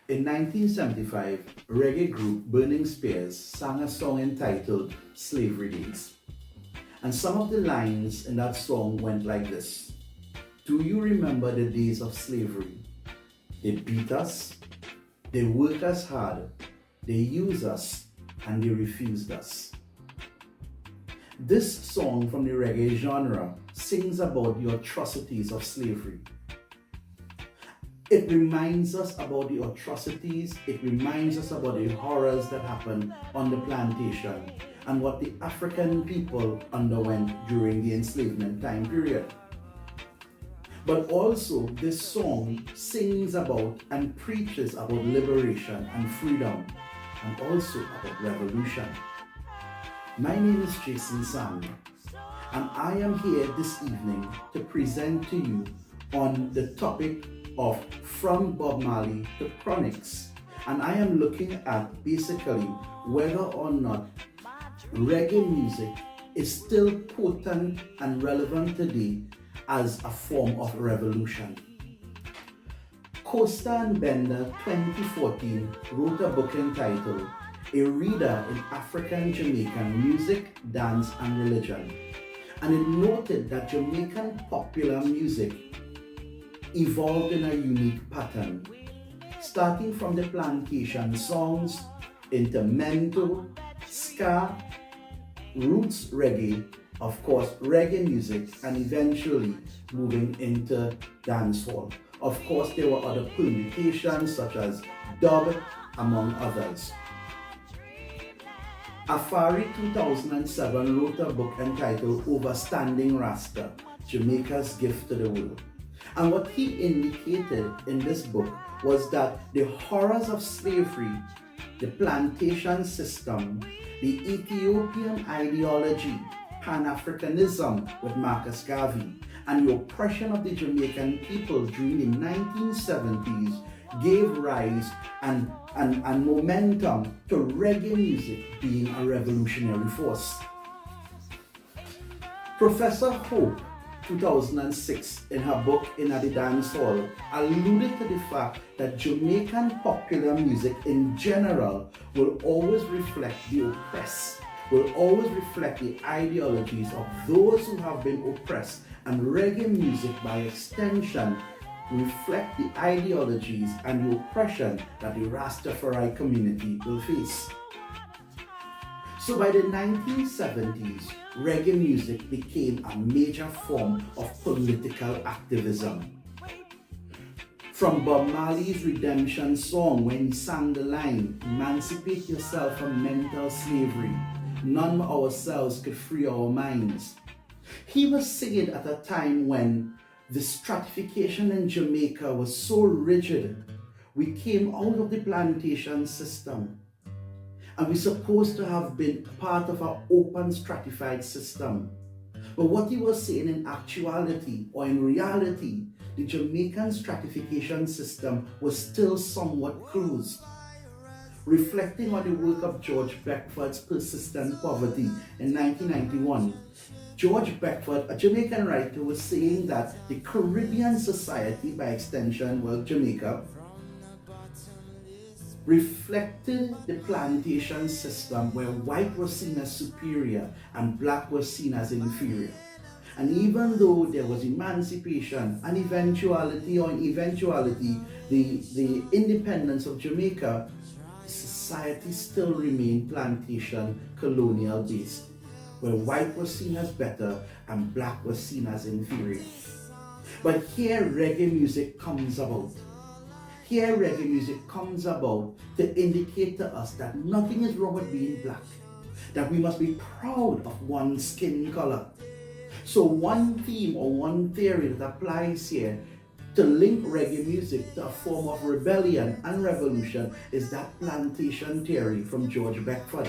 In 1975, reggae group Burning Spears sang a song entitled Slavery Days. And some of the lines in that song went like this. Do you remember the days of slavery? They beat us, they work us hard, they use us, and they refused us. This song from the reggae genre sings about the atrocities of slavery. It reminds us about the atrocities, it reminds us about the horrors that happened on the plantation and what the African people underwent during the enslavement time period. But also, this song sings about and preaches about liberation and freedom, and also about revolution. My name is Jason Samuel, and I am here this evening to present to you on the topic of From Bob Marley to Chronics. And I am looking at basically whether or not reggae music is still potent and relevant today as a form of revolution. Costa and Bender 2014 wrote a book entitled A Reader in African Jamaican Music, Dance and Religion, and it noted that Jamaican popular music evolved in a unique pattern, starting from the plantation songs into mento, ska, roots reggae, of course reggae music, and eventually moving into dancehall. Of course, there were other permutations such as dub, among others. Afari 2007 wrote a book entitled Overstanding Rasta, Jamaica's Gift to the World. And what he indicated in this book was that the horrors of slavery, the plantation system, the Ethiopian ideology, Pan-Africanism with Marcus Garvey, and the oppression of the Jamaican people during the 1970s gave rise and momentum to reggae music being a revolutionary force. Professor Hope 2006 in her book In the Dancehall alluded to the fact that Jamaican popular music in general will always reflect the oppressed, will always reflect the ideologies of those who have been oppressed, and reggae music by extension reflect the ideologies and the oppression that the Rastafari community will face. So by the 1970s, reggae music became a major form of political activism. From Bob Marley's redemption song when he sang the line, "Emancipate yourself from mental slavery, none of ourselves could free our minds." He was singing at a time when the stratification in Jamaica was so rigid. We came out of the plantation system, and we're supposed to have been part of an open stratified system. But what he was saying in actuality, or in reality, the Jamaican stratification system was still somewhat closed. Reflecting on the work of George Beckford's Persistent Poverty in 1991, George Beckford, a Jamaican writer, was saying that the Caribbean society, by extension, well, Jamaica, reflected the plantation system where white was seen as superior and black was seen as inferior. And even though there was emancipation and eventuality, the independence of Jamaica, society still remained plantation colonial based, where white was seen as better and black was seen as inferior. But here reggae music comes about. Here reggae music comes about to indicate to us that nothing is wrong with being black, that we must be proud of one skin color. So one theme or one theory that applies here to link reggae music to a form of rebellion and revolution is that plantation theory from George Beckford.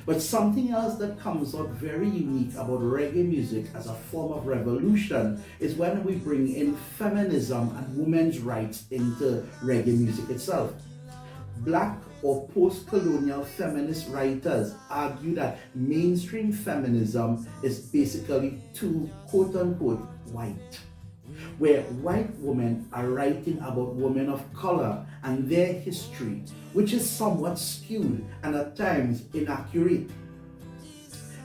But something else that comes out very unique about reggae music as a form of revolution is when we bring in feminism and women's rights into reggae music itself. Black or post-colonial feminist writers argue that mainstream feminism is basically too quote-unquote white. where white women are writing about women of color and their history, which is somewhat skewed and at times inaccurate.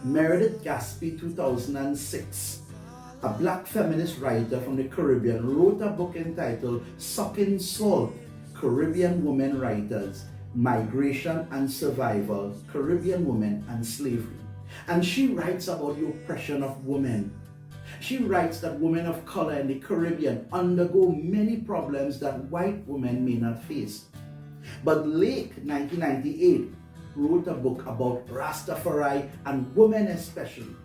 Meredith Gaspi, 2006, a black feminist writer from the Caribbean, wrote a book entitled Sucking Salt, Caribbean Women Writers, Migration and Survival, Caribbean Women and Slavery. And she writes about the oppression of women. She writes that women of color in the Caribbean undergo many problems that white women may not face. But Lake, 1998, wrote a book about Rastafari and women especially,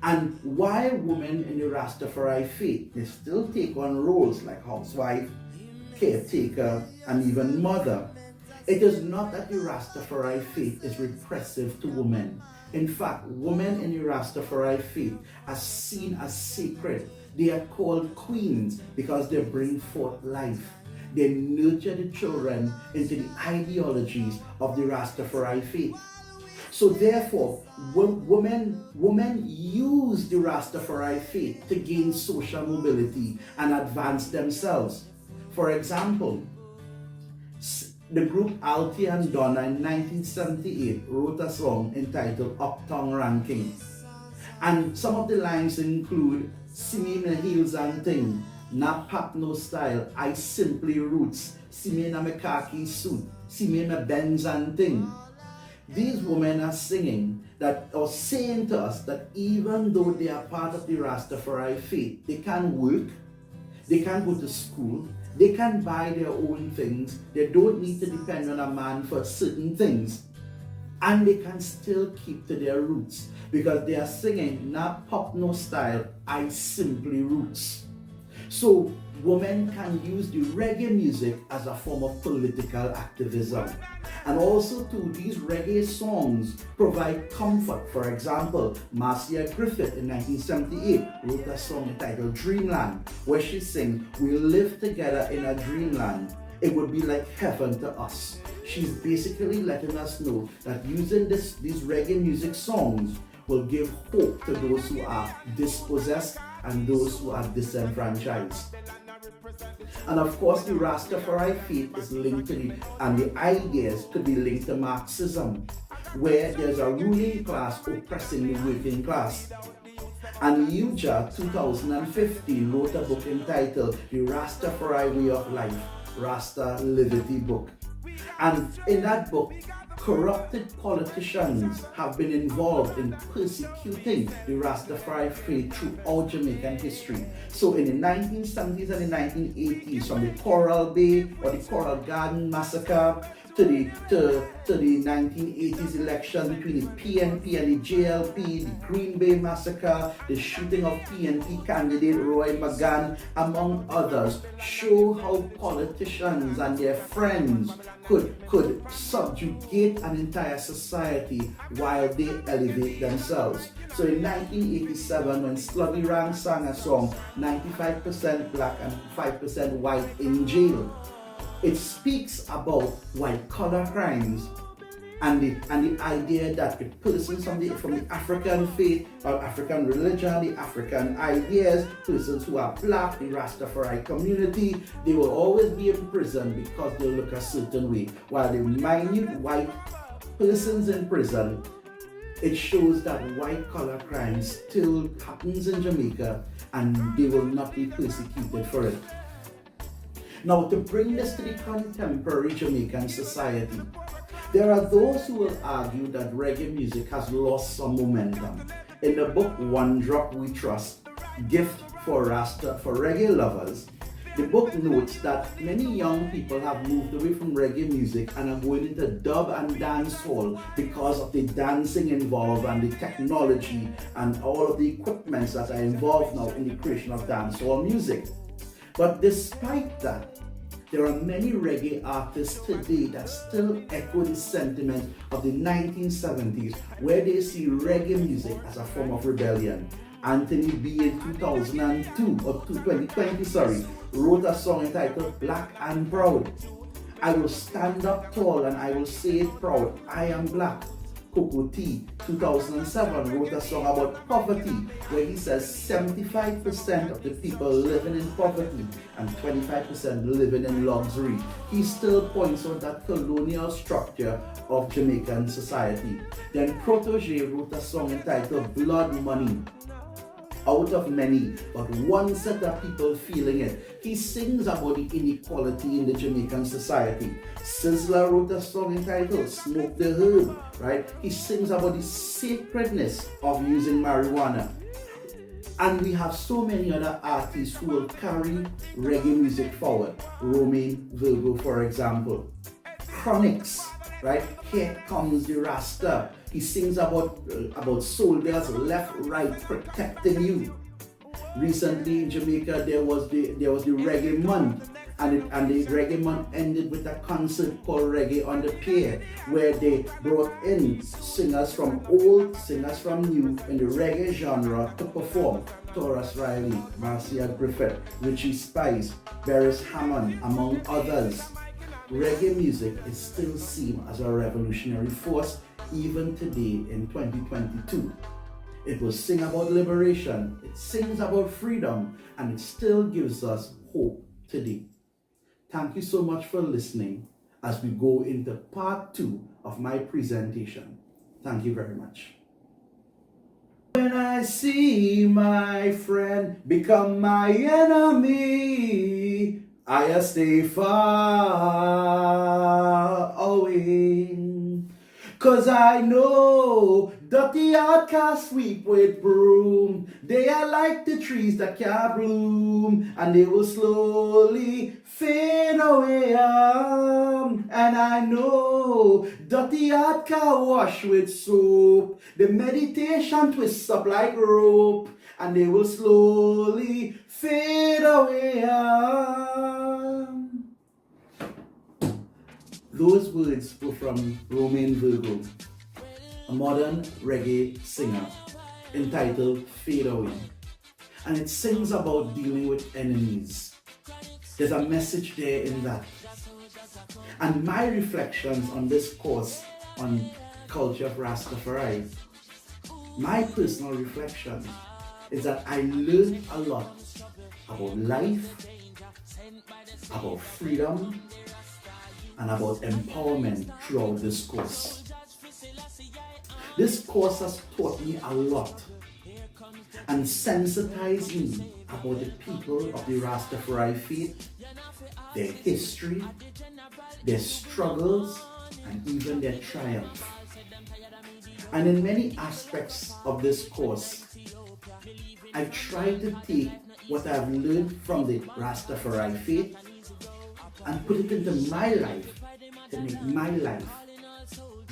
and why women in the Rastafari faith, they still take on roles like housewife, caretaker, and even mother. It is not that the Rastafari faith is repressive to women. In fact, women in the Rastafari faith are seen as sacred. They are called queens because they bring forth life. They nurture the children into the ideologies of the Rastafari faith. So therefore, women use the Rastafari faith to gain social mobility and advance themselves. For example, the group Alti and Donna in 1978 wrote a song entitled Uptown Ranking. And some of the lines include, "See me in the heels and thing, not pop no style, I simply roots, see me in a khaki suit, see me in a Benz and thing." These women are singing that, or saying to us that even though they are part of the Rastafari faith, they can work, they can go to school, they can buy their own things, they don't need to depend on a man for certain things, and they can still keep to their roots because they are singing, "Not pop no style, I simply roots." So women can use the reggae music as a form of political activism. And also too, these reggae songs provide comfort. For example, Marcia Griffith in 1978 wrote a song entitled Dreamland, where she sings, "We live together in a dreamland. It would be like heaven to us." She's basically letting us know that using these reggae music songs will give hope to those who are dispossessed and those who are disenfranchised. And of course, the Rastafari faith is linked to and the ideas could be linked to Marxism, where there's a ruling class oppressing the working class. And Yuja, 2015, wrote a book entitled The Rastafari Way of Life, Rasta Liberty Book. And in that book, corrupted politicians have been involved in persecuting the Rastafari faith throughout Jamaican history. So in the 1970s and the 1980s, from the Coral Bay or the Coral Garden massacre to the 1980s election between the PNP and the JLP, the Green Bay massacre, the shooting of PNP candidate Roy McGann, among others, show how politicians and their friends could subjugate an entire society while they elevate themselves. So in 1987, when Sluggy Rang sang a song, 95% black and 5% white in jail, it speaks about white collar crimes and the idea that the persons from the African faith or African religion, the African ideas, persons who are black, the Rastafari community, they will always be in prison because they look a certain way. While the minute white persons in prison, it shows that white collar crime still happens in Jamaica and they will not be persecuted for it. Now, to bring this to the contemporary Jamaican society, there are those who will argue that reggae music has lost some momentum. In the book One Drop We Trust, Gift for Reggae Lovers, the book notes that many young people have moved away from reggae music and are going into dub and dancehall because of the dancing involved and the technology and all of the equipments that are involved now in the creation of dancehall music. But despite that, there are many reggae artists today that still echo the sentiment of the 1970s, where they see reggae music as a form of rebellion. Anthony B. in 2020, wrote a song entitled Black and Proud. "I will stand up tall and I will say it proud. I am black. Coco T, 2007, wrote a song about poverty where he says 75% of the people living in poverty and 25% living in luxury. He still points out that colonial structure of Jamaican society. Then Protege wrote a song entitled Blood Money. Out of many, but one set of people feeling it. He sings about the inequality in the Jamaican society. Sizzler wrote a song entitled Smoke the Herb, right? He sings about the sacredness of using marijuana. And we have so many other artists who will carry reggae music forward. Romain Virgo, for example. Chronics, right? Here Comes the Rasta. He sings about soldiers left, right, protecting you. Recently in Jamaica, there was the Reggae Month, and the Reggae Month ended with a concert called Reggae on the Pier, where they brought in singers from old, singers from new in the reggae genre to perform. Taurus Riley, Marcia Griffith, Richie Spice, Beres Hammond, among others. Reggae music is still seen as a revolutionary force even today in 2022. It will sing about liberation, it sings about freedom, and it still gives us hope today. Thank you so much for listening as we go into part 2 of my presentation. Thank you very much. When I see my friend become my enemy, I stay far away. 'Cause I know dirty outcasts sweep with broom. They are like the trees that can't bloom, and they will slowly fade away. And I know dirty outcasts wash with soap. The meditation twists up like rope, and they will slowly fade away. Those words were from Romain Virgo, a modern reggae singer, entitled Fade Away. And it sings about dealing with enemies. There's a message there in that. And my reflections on this course on culture of Rastafari, my personal reflection is that I learned a lot about life, about freedom, and about empowerment throughout this course. This course has taught me a lot and sensitized me about the people of the Rastafari faith, their history, their struggles, and even their triumph. And in many aspects of this course, I try to take what I've learned from the Rastafari faith and put it into my life to make my life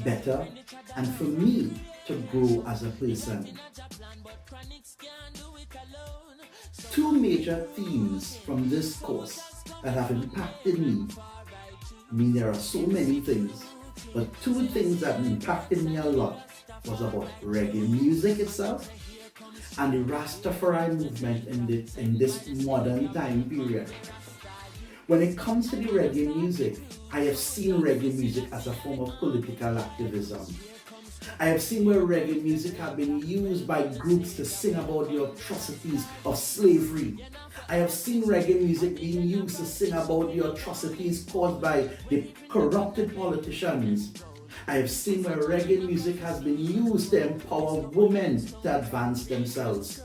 better and for me to grow as a person. Two major themes from this course that have impacted me. I mean, there are so many things, but two things that impacted me a lot was about reggae music itself and the Rastafari movement in this modern time period. When it comes to the reggae music, I have seen reggae music as a form of political activism. I have seen where reggae music have been used by groups to sing about the atrocities of slavery. I have seen reggae music being used to sing about the atrocities caused by the corrupted politicians. I have seen where reggae music has been used to empower women to advance themselves.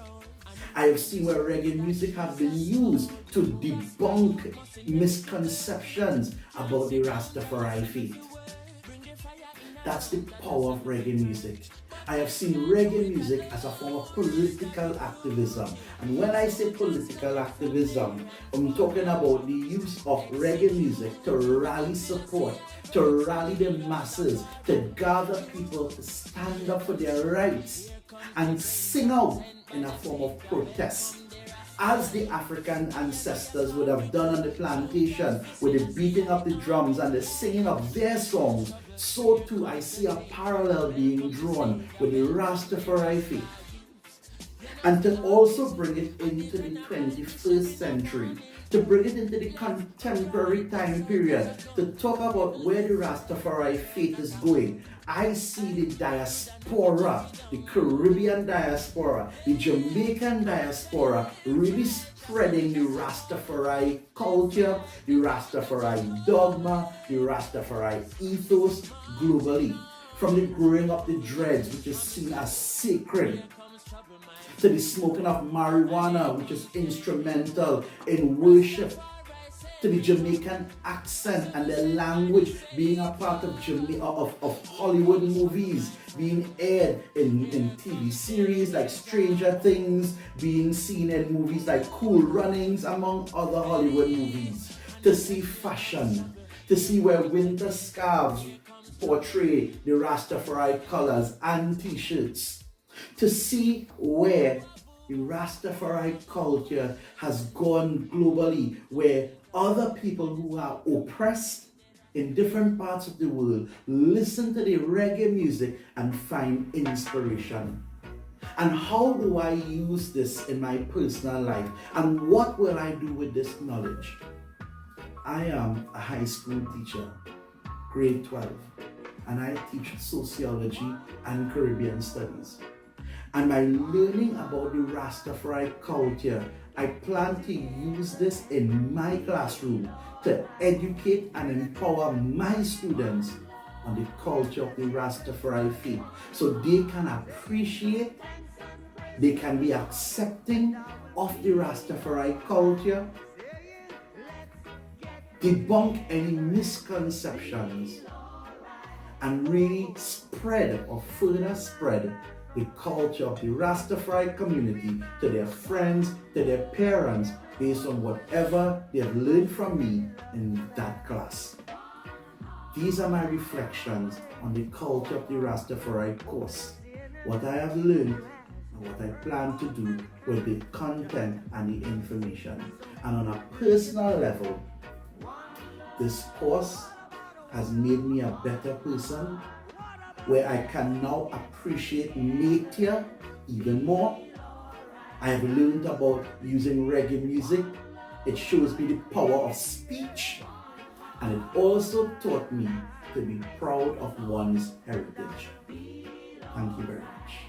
I have seen where reggae music has been used to debunk misconceptions about the Rastafari faith. That's the power of reggae music. I have seen reggae music as a form of political activism. And when I say political activism, I'm talking about the use of reggae music to rally support, to rally the masses, to gather people to stand up for their rights and sing out in a form of protest, as the African ancestors would have done on the plantation with the beating of the drums and the singing of their songs. So too I see a parallel being drawn with the Rastafari faith. And to also bring it into the 21st century, to bring it into the contemporary time period, to talk about where the Rastafari faith is going. I see the diaspora, the Caribbean diaspora, the Jamaican diaspora really spreading the Rastafari culture, the Rastafari dogma, the Rastafari ethos globally. From the growing up the dreads, which is seen as sacred, to the smoking of marijuana, which is instrumental in worship, to the Jamaican accent and the language being a part of Hollywood movies, being aired in TV series like Stranger Things, being seen in movies like Cool Runnings, among other Hollywood movies, to see fashion, to see where winter scarves portray the Rastafari colors and t-shirts, to see where the Rastafari culture has gone globally, where other people who are oppressed in different parts of the world listen to the reggae music and find inspiration. And how do I use this in my personal life? And what will I do with this knowledge? I am a high school teacher, grade 12, and I teach sociology and Caribbean studies. And by learning about the Rastafari culture, I plan to use this in my classroom to educate and empower my students on the culture of the Rastafari faith, so they can appreciate, they can be accepting of the Rastafari culture, debunk any misconceptions, and really spread or further spread the culture of the Rastafari community to their friends, to their parents, based on whatever they have learned from me in that class. These are my reflections on the culture of the Rastafari course, what I have learned and what I plan to do with the content and the information. And on a personal level, this course has made me a better person, where I can now appreciate nature even more. I have learned about using reggae music. It shows me the power of speech, and it also taught me to be proud of one's heritage. Thank you very much.